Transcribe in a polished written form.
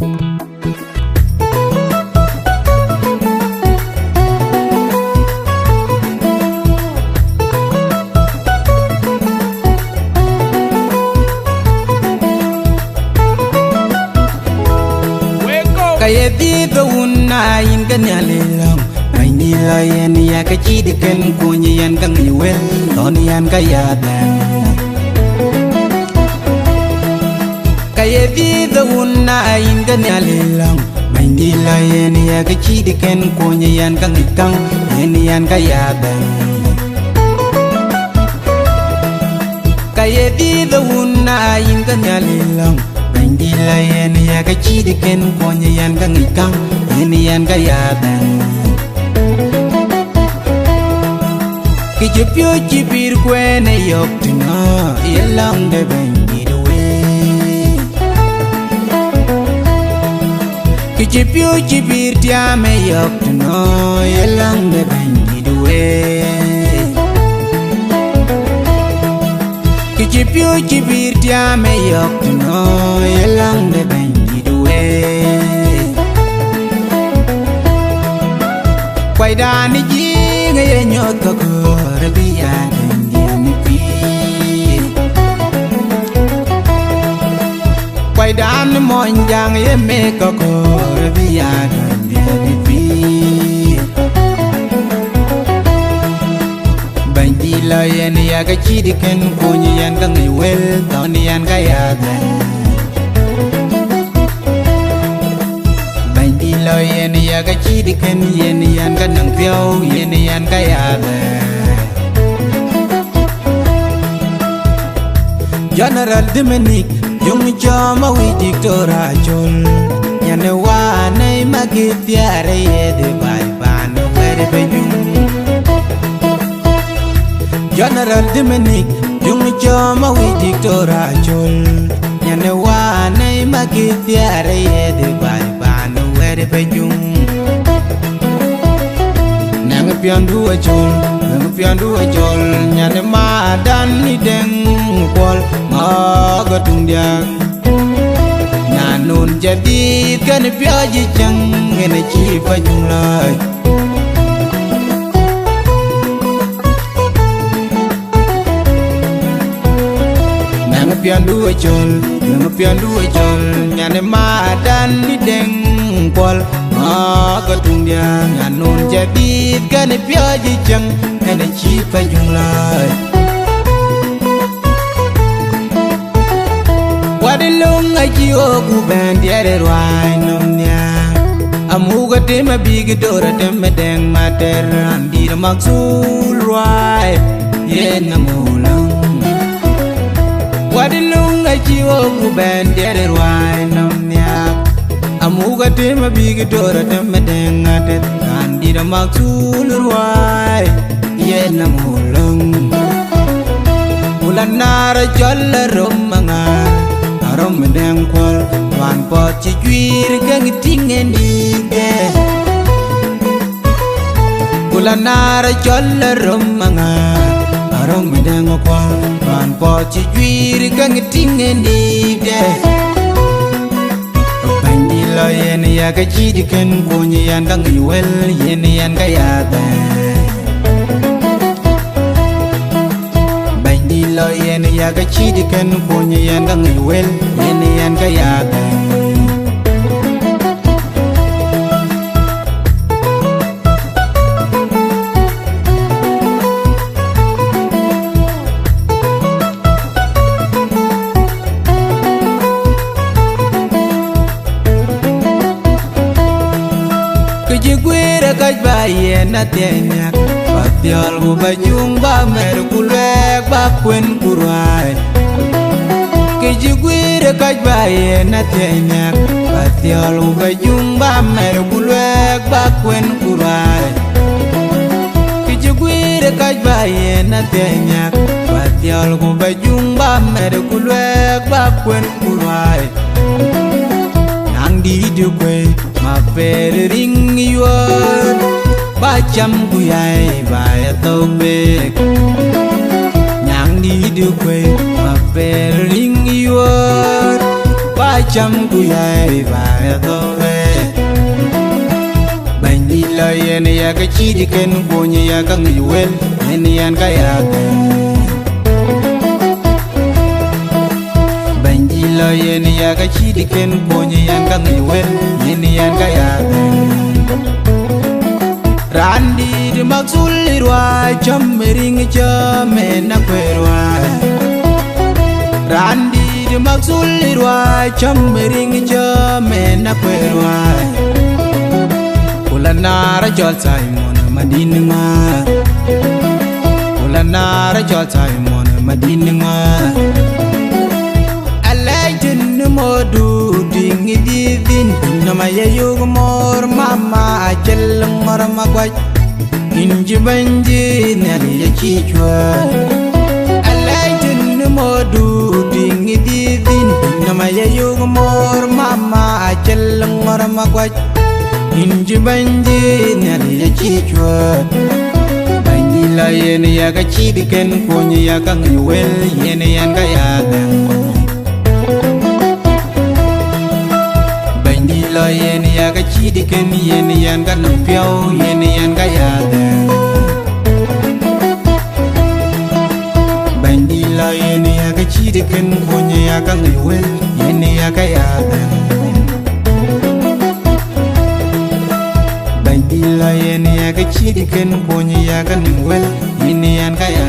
Kaya dito una yin kanyalilang ay nila yan ya kachidikan kunya yan kang iwel ton yan kaya dan. Kaya dito una yin kanyalilang ay nila yan ya kachidikan kunya yan kang ikang yan kaya dan. Kaya dito una yin kanyalilang Dila yan ya kachidikan konya yan kang ikang yan kaya dan. Kijipyo jipir kwene yok tina ilang de bengi duwe. Kijipyo jipir tiame yok tina ilang de bengi duwe. Kijipyo jipir tiame yok tina ilang de bengi duwe. Kwai dani jinga ye nyot ka kore biya dengi mi pi. Kwai dani monjang ye me ka kore biya dengi mi pi. Bengi la yen ya ka chidikan kunya yan kang iwel ton yan kaya dan. Lo yen ya ka chidikan yen yan ka nang piao yen yan kaya da. General Dominic yung chama wi diktora chol yan wa nay magitiare de bai ban were benyum. General Dominic yung chama wi diktora chol yan wa nay magitiare de bai de penyum. Nang piandu ajol nyane madan ni deng pol magatung dia. Nanun jadi kan piaji jang ngene chi pajung lai. Nang piandu ajol nyane madan ni deng pol magatung dia. Nanun jadi kan piaji jang ngene chi pajung lai. Wadilung aji ogu bandiere rwai nomnya. Amuga tema bigi dora tema deng mater andira maksul rwai yena mulang. Wadilung aji ogu bandiere rwai nomnya. Amuga tema bigi dora tema deng mater andira maksul rwai yena mulang. Ulanara jalla romanga rom deng kwal wan pot chi juir gang tingen dige. Ulanara jolla romanga rom deng kwal wan pot chi juir gang tingen dige. Bandilo yen ya ka chidikan kunya yan gang iwel yen yan kaya da. Lo yen ya ka chidikan kunya yan kang iwel yen yan kaya da. Kejiguira kajbayen na tenyak Patial mo bajung ba mer kulek ba kwen kurwai. Kejiguira kajbayen na tenyak Patial mo bajung ba mer kulek ba kwen kurwai. Kejiguira kajbayen na tenyak Patial mo bajung ba mer kulek ba kwen kurwai. Nang di dukwe ma pere ring yuar bacham guyai baya tobek. Nyang di dukwe ma pere ring yuar bacham guyai baya ya ka chidi ken konye ya ka ngwel yen yan ka ya banjilo yen ya ka chidi ken konye yan ka ngwel yen yan ka ya randi di maksulirwa chamering chame na kwerwa randi di maksulirwa chamering chame na kwerwa ulanara jol Simon madinga ulanara jol Simon madinga alajin modu dingi didin nama yayug mor mama ajel ngor magwaj inji banji nali yachichwa alajin modu dingi didin nama yayug mor mama ajel ngor magwaj inji banji nali yachichwa banji la yen ya ka chidi ken konye ya ka ngwel yen yan ka ya lo yen ya ka chidi ken yen yan ka nang piao yen yan ka ya bandi lo yen ya ka chidi ken konye ya ka ngwel yen ya ka ya bandi lo yen ya ka chidi ken konye ya ka ngwel yen yan ka ya